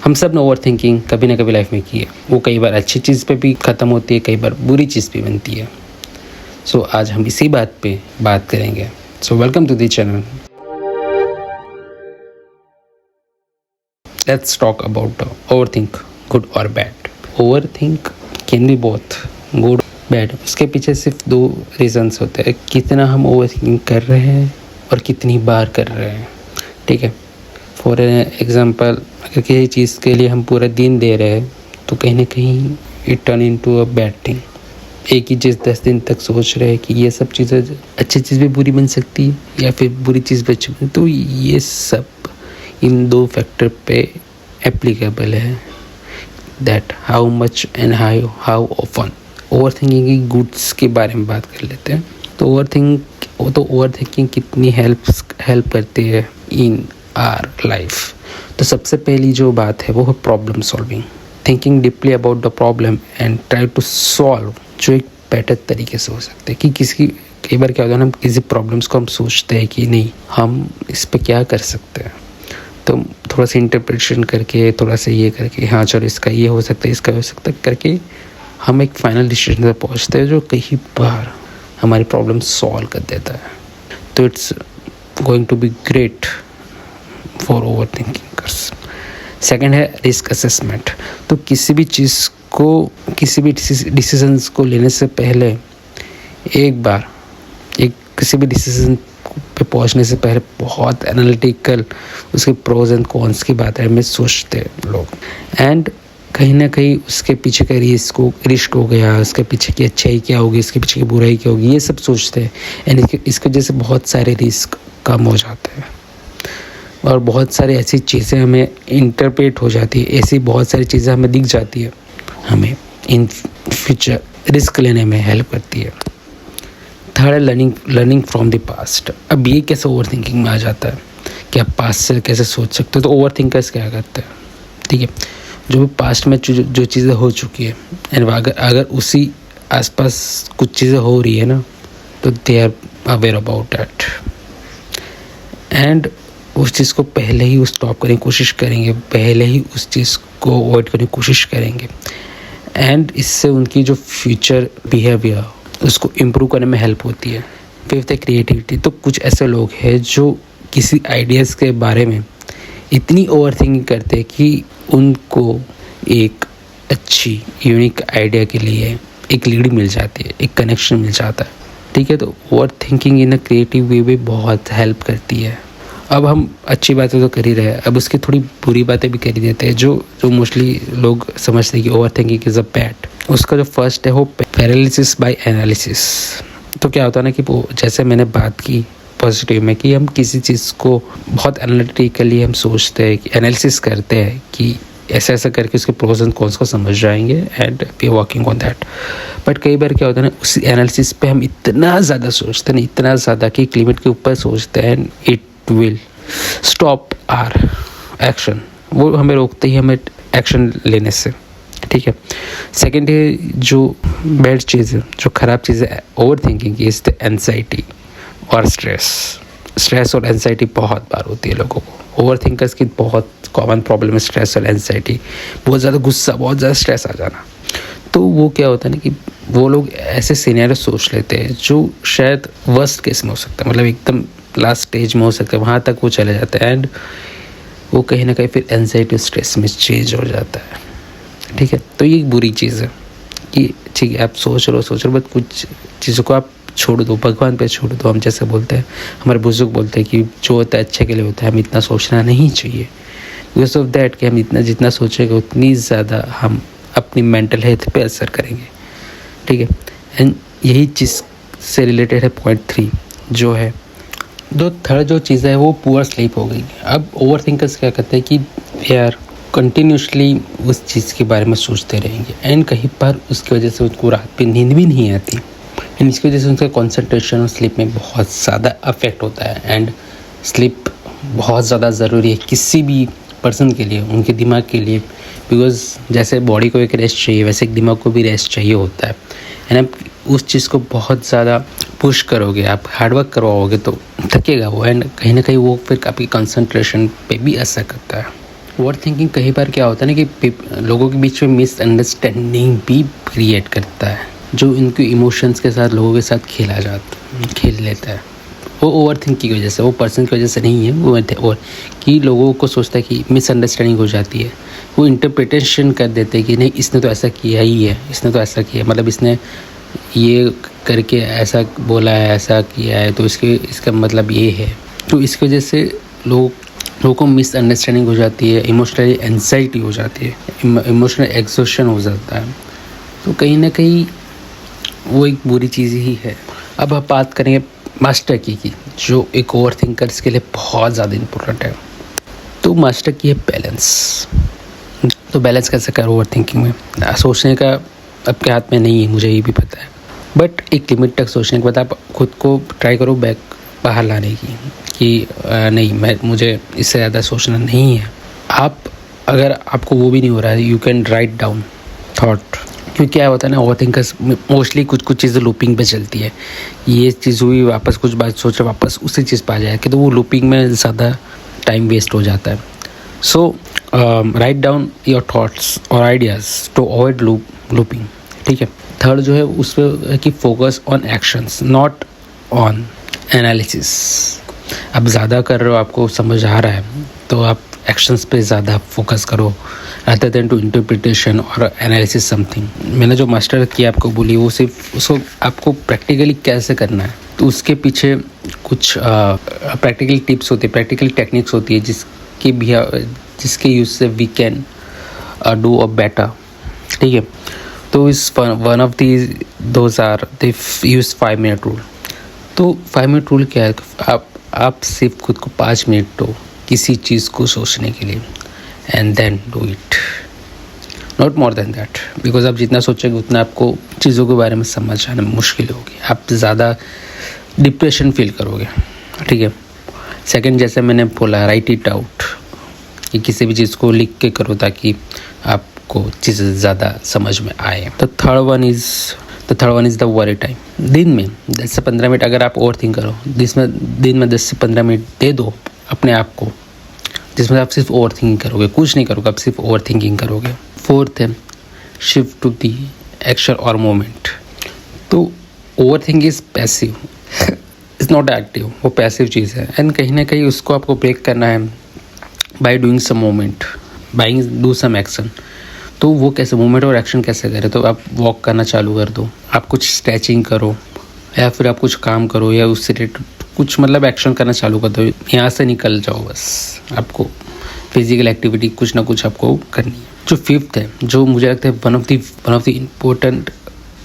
हम सब ने ओवर थिंकिंग कभी ना कभी लाइफ में की है। वो कई बार अच्छी चीज़ पे भी ख़त्म होती है, कई बार बुरी चीज़ भी बनती है। सो आज हम इसी बात पे बात करेंगे। So welcome to the channel. Let's talk about over think, good और bad. Over think can be both good bad. उसके पीछे सिर्फ दो रीजंस होते हैं, कितना हम ओवर थिंकिंग कर रहे हैं और कितनी बार कर रहे हैं। ठीक है, फॉर एग्जांपल अगर किसी चीज़ के लिए हम पूरा दिन दे रहे हैं तो कहीं ना कहीं it turn into a bad thing. एक ही चीज़ 10 दिन तक सोच रहे हैं कि ये सब चीज़ें, अच्छी चीज़ भी बुरी बन सकती है या फिर बुरी चीज़ भी अच्छी बन, तो ये सब इन दो फैक्टर पे एप्लीकेबल है। That how much and how often. Over thinking की गुड्स के बारे में बात कर लेते हैं। तो ओवर थिंकिंग कितनी हेल्प करती है इन आर लाइफ। तो सबसे पहली जो बात है वो है problem solving. Thinking deeply about the problem and try to solve, जो एक बेटर तरीके से हो सकते हैं। कि कई बार क्या होता है ना, हम किसी प्रॉब्लम्स को हम सोचते हैं कि नहीं हम इस पे क्या कर सकते हैं, तो थोड़ा सा इंटरप्रिटेशन करके, थोड़ा सा ये करके, हाँ चलो इसका ये हो सकता है, इसका हो सकता है करके हम एक फाइनल डिसीजन पर पहुँचते हैं जो कई बार हमारी प्रॉब्लम सॉल्व कर देता है। तो it's going to be great for over thinkers. Second है रिस्क असेसमेंट। तो किसी भी चीज़ को, किसी भी डिसीजंस को लेने से पहले किसी भी डिसीजन पे पहुंचने से पहले बहुत एनालिटिकल उसके प्रोज एंड कॉन्स की बारे में सोचते हैं लोग। एंड कहीं ना कहीं उसके पीछे का रिस्क हो गया, उसके पीछे की अच्छाई क्या होगी, इसके पीछे की बुराई क्या होगी, ये सब सोचते हैं। एंड इसकी वजह से बहुत सारे रिस्क कम हो जाते हैं और बहुत सारी ऐसी चीज़ें हमें इंटरप्रेट हो जाती है, ऐसी बहुत सारी चीज़ें हमें दिख जाती है, हमें इन फ्यूचर रिस्क लेने में हेल्प करती है। थर्ड है लर्निंग फ्रॉम द पास्ट। अब ये कैसे ओवर थिंकिंग में आ जाता है कि आप पास्ट से कैसे सोच सकते हो। तो ओवर थिंकर्स क्या करते हैं, ठीक है, जो भी पास्ट में जो चीज़ें हो चुकी है एंड अगर उसी आसपास कुछ चीज़ें हो रही है ना, तो they are aware about that and उस चीज़ को पहले ही स्टॉप करने की कोशिश करेंगे, पहले ही उस चीज़ को अवॉइड करने की कोशिश करेंगे। एंड इससे उनकी जो फ्यूचर बिहेवियर उसको इम्प्रूव करने में हेल्प होती है। फिफ्थ है क्रिएटिविटी। तो कुछ ऐसे लोग हैं जो किसी आइडियाज़ के बारे में इतनी ओवर थिंकिंग करते हैं कि उनको एक अच्छी यूनिक आइडिया के लिए एक लीड मिल जाती है, एक कनेक्शन मिल जाता है। ठीक है, तो over thinking in a creative way भी बहुत हेल्प करती है। अब हम अच्छी बातें तो कर ही रहे हैं, अब उसकी थोड़ी बुरी बातें भी कर ही देते हैं, जो मोस्टली लोग समझते हैं कि over thinking is a bad. उसका जो फर्स्ट है वो पैरालिसिस बाय एनालिसिस। तो क्या होता है ना कि वो जैसे मैंने बात की पॉजिटिव में कि हम किसी चीज़ को बहुत एनालिटिकली हम सोचते हैं, कि एनालिसिस करते हैं कि ऐसा ऐसा करके उसके प्रोज एंड कॉन्स को समझ जाएंगे and we are working on that. But कई बार क्या होता है ना, उस एनालिसिस पे हम इतना ज़्यादा सोचते हैं, इतना ज़्यादा कि एक लिमिट के ऊपर सोचते हैं and it will stop our action. वो हमें रोकते ही हमें एक्शन लेने से। ठीक है, सेकेंड है जो बैड चीज़ है, जो ख़राब चीज़ है ओवर थिंकिंग की, इज़ द एंजाइटी और स्ट्रेस और एंजाइटी बहुत बार होती है लोगों को। ओवर थिंकर्स की बहुत कॉमन प्रॉब्लम है स्ट्रेस और एंजाइटी। बहुत ज़्यादा गुस्सा, बहुत ज़्यादा स्ट्रेस आ जाना। तो वो क्या होता है ना कि वो लोग ऐसे सिनेरियो सोच लेते हैं जो शायद वर्स्ट केस में हो सकता है, मतलब एकदम लास्ट स्टेज में हो सकता है, वहाँ तक वो चले जाते हैं एंड वो कहीं ना कहीं फिर एंजाइटी स्ट्रेस में चेंज हो जाता है। ठीक है, तो ये एक बुरी चीज़ है कि ठीक है आप सोच रहे हो बट कुछ चीज़ों को आप छोड़ दो, भगवान पे छोड़ दो। हम जैसे बोलते हैं, हमारे बुजुर्ग बोलते हैं कि जो होता है अच्छे के लिए होता है, हमें इतना सोचना नहीं चाहिए। बिकॉज ऑफ दैट कि हम जितना सोचेंगे उतनी ज़्यादा हम अपनी मेंटल हेल्थ पे असर करेंगे। ठीक है, एंड यही चीज़ से रिलेटेड है पॉइंट 3 जो है। थर्ड जो चीज़ है वो पुअर स्लीप हो गई। अब ओवर थिंकर्स क्या करते हैं कि यार कंटिन्यूसली उस चीज़ के बारे में सोचते रहेंगे एंड कहीं पर उसकी वजह से उनको रात पे नींद भी नहीं आती एंड इसकी वजह से उनका कंसंट्रेशन और स्लीप में बहुत ज़्यादा अफेक्ट होता है। एंड स्लीप बहुत ज़्यादा ज़रूरी है किसी भी पर्सन के लिए, उनके दिमाग के लिए, बिकॉज जैसे बॉडी को एक रेस्ट चाहिए वैसे एक दिमाग को भी रेस्ट चाहिए होता है। एंड आप उस चीज़ को बहुत ज़्यादा पुश करोगे, आप हार्डवर्क करवाओगे तो थकेगा वो एंड कहीं ना कहीं वो फिर आपकी कंसंट्रेशन पे भी असर करता है। ओवर थिंकिंग कई बार क्या होता है ना कि लोगों के बीच में मिसअंडरस्टैंडिंग भी क्रिएट करता है, जो इनके इमोशंस के साथ लोगों के साथ खेल लेता है। वो ओवर थिंक की वजह से, वो पर्सन की वजह से नहीं है, वो और कि लोगों को सोचता है कि मिसअंडरस्टैंडिंग हो जाती है, वो इंटरप्रिटेशन कर देते हैं कि नहीं इसने तो ऐसा किया ही है, इसने तो ऐसा किया, मतलब इसने ये करके ऐसा बोला है, ऐसा किया है, तो इसका मतलब ये है। तो इसकी वजह से लोगों को मिसअंडरस्टैंडिंग हो जाती है, इमोशनली एंजाइटी हो जाती है, इमोशनल एग्जॉशन हो जाता है। तो कहीं ना कहीं वो एक बुरी चीज़ ही है। अब आप बात करेंगे मास्टर की जो एक ओवर थिंकर्स के लिए बहुत ज़्यादा इम्पोर्टेंट है। तो मास्टर की है बैलेंस। तो बैलेंस कैसे करो ओवर थिंकिंग में? सोचने का आपके हाथ में नहीं है, मुझे ये भी पता है, बट एक लिमिट तक सोचने के बाद आप खुद को ट्राई करो बाहर लाने की कि नहीं, मुझे इससे ज़्यादा सोचना नहीं है। अगर आपको वो भी नहीं हो रहा है, you can write down thought. क्योंकि क्या होता है ना, ओवर थिंकर्स मोस्टली कुछ चीज़ें लूपिंग पे चलती है। ये चीज़ हुई, वापस कुछ बात सोचे, वापस उसी चीज़ पर आ जाए कि तो वो लूपिंग में ज़्यादा टाइम वेस्ट हो जाता है। सो राइट डाउन योर थॉट्स और आइडियाज़ टू अवॉइड लूपिंग। ठीक है। थर्ड जो है उस पर है कि focus on actions not on analysis. अब ज़्यादा कर रहे हो, आपको समझ आ रहा है, तो आप एक्शंस पे ज़्यादा फोकस करो रादर देन टू इंटरप्रिटेशन और एनालिसिस समथिंग। मैंने जो मास्टर की आपको बोली वो सिर्फ उसको आपको प्रैक्टिकली कैसे करना है, तो उसके पीछे कुछ प्रैक्टिकल टिप्स होती है, प्रैक्टिकल टेक्निक्स होती है जिसके यूज़ से we can do a better. ठीक है। तो इस one of those are they use 5 minute rule. तो 5 मिनट रूल क्या है? आप सिर्फ खुद को 5 मिनट दो किसी चीज़ को सोचने के लिए, and then do it, not more than that. Because आप जितना सोचेंगे उतना आपको चीज़ों के बारे में समझ आने में मुश्किल होगी, आप ज़्यादा डिप्रेशन फील करोगे। ठीक है। सेकंड, जैसे मैंने बोला, राइट इट आउट, कि किसी भी चीज़ को लिख के करो ताकि आपको चीज़ें ज़्यादा समझ में आए। तो third one is the worry time. दिन में 10 से 15 मिनट अगर आप ओवर थिंक करो, दिन में 10 से 15 मिनट दे दो अपने आप को, जिसमें आप सिर्फ ओवर थिंकिंग करोगे, कुछ नहीं करोगे, आप सिर्फ ओवर थिंकिंग करोगे। फोर्थ है शिफ्ट टू दी एक्शन और मोमेंट। तो over think is passive, is not active, वो पैसिव चीज़ है, एंड कहीं ना कहीं उसको आपको ब्रेक करना है by doing some moment, do some action. तो वो कैसे मूवमेंट और एक्शन कैसे करें? तो आप वॉक करना चालू कर दो, आप कुछ स्ट्रेचिंग करो, या फिर आप कुछ काम करो, या उससे रिलेटेड कुछ मतलब एक्शन करना चालू कर दो। यहाँ से निकल जाओ, बस आपको फिजिकल एक्टिविटी कुछ ना कुछ आपको करनी है। जो फिफ्थ है, जो मुझे लगता है वन ऑफ द इम्पोर्टेंट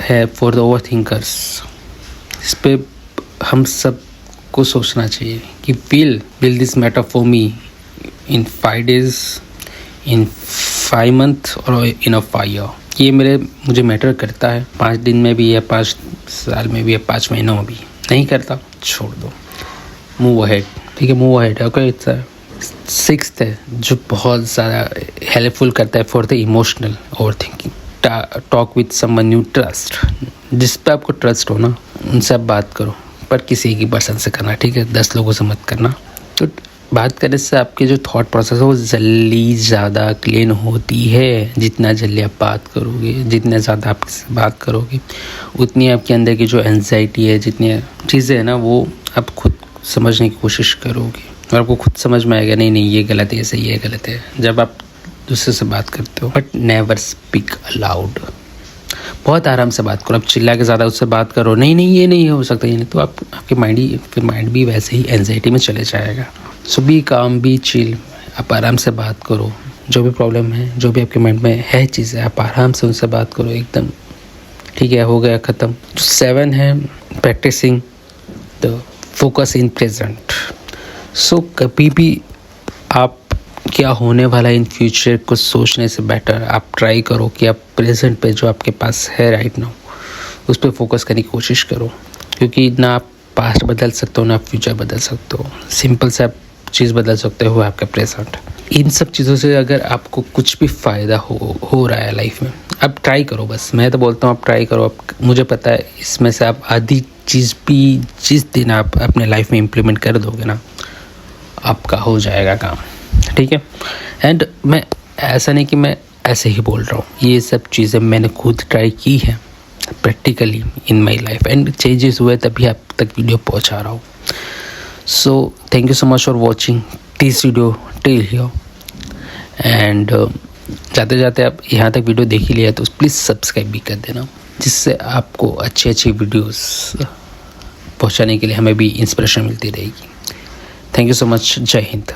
है फॉर द ओवर थिंकर्स, इस पर हम सब को सोचना चाहिए कि will this matter for me in 5 days, in 5 months और इन अ 5 year। ये मुझे मैटर करता है 5 दिन में भी, या 5 साल में भी, या 5 महीनों में भी। नहीं करता, छोड़ दो, मूव अहेड। ठीक है, move ahead. Okay. It's 6th है, जो बहुत ज़्यादा हेल्पफुल करता है for the emotional over thinking. Talk with someone you trust. जिस पे आपको ट्रस्ट हो ना, उनसे आप बात करो, पर किसी की पर्सन से करना। ठीक है, 10 लोगों से मत करना। तो बात करने से आपके जो थॉट प्रोसेस है वो जल्दी ज़्यादा क्लीन होती है। जितना जल्दी आप बात करोगे, जितने ज़्यादा आप बात करोगे, उतनी आपके अंदर की जो एंजाइटी है, जितनी चीज़ें हैं ना, वो आप खुद समझने की कोशिश करोगे, और आपको खुद समझ में आएगा नहीं ये गलत है, ये सही है, गलत है, जब आप दूसरे से बात करते हो। But never speak allowed. बहुत आराम से बात करो। आप चिल्ला के ज़्यादा उससे बात करो, नहीं ये नहीं हो सकता, ये नहीं, तो आपके माइंड भी वैसे ही एंजाइटी में चले जाएगा। सो बी काम, बी चिल। आप आराम से बात करो, जो भी प्रॉब्लम है, जो भी आपके माइंड में है चीज़ें, आप आराम से उनसे बात करो एकदम। ठीक है, हो गया ख़त्म। 7 है practising the focus in present. So कभी भी आप क्या होने वाला इन फ्यूचर को सोचने से बेटर आप ट्राई करो कि आप प्रेजेंट पे जो आपके पास है राइट नाउ, उस पर फोकस करने की कोशिश करो। क्योंकि ना आप पास्ट बदल सकते हो, ना आप फ्यूचर बदल सकते हो। सिंपल से आप चीज़ बदल सकते हो आपका प्रेजेंट। इन सब चीज़ों से अगर आपको कुछ भी फ़ायदा हो रहा है लाइफ में, आप ट्राई करो। बस मैं तो बोलता हूँ आप ट्राई करो। मुझे पता है इसमें से आप आधी चीज़ भी जिस दिन आप अपने लाइफ में इम्प्लीमेंट कर दोगे ना, आपका हो जाएगा काम। ठीक है। एंड मैं ऐसा नहीं कि मैं ऐसे ही बोल रहा हूँ, ये सब चीज़ें मैंने खुद ट्राई की है practically in my life and changes हुए तभी आप तक वीडियो पहुँचा रहा हूँ। So thank you so much for watching this video till here. And जाते जाते आप यहाँ तक वीडियो देख ही लिया तो प्लीज़ सब्सक्राइब भी कर देना, जिससे आपको अच्छी अच्छी वीडियोस पहुँचाने के लिए हमें भी इंस्पिरेशन मिलती रहेगी। Thank you so much. जय हिंद।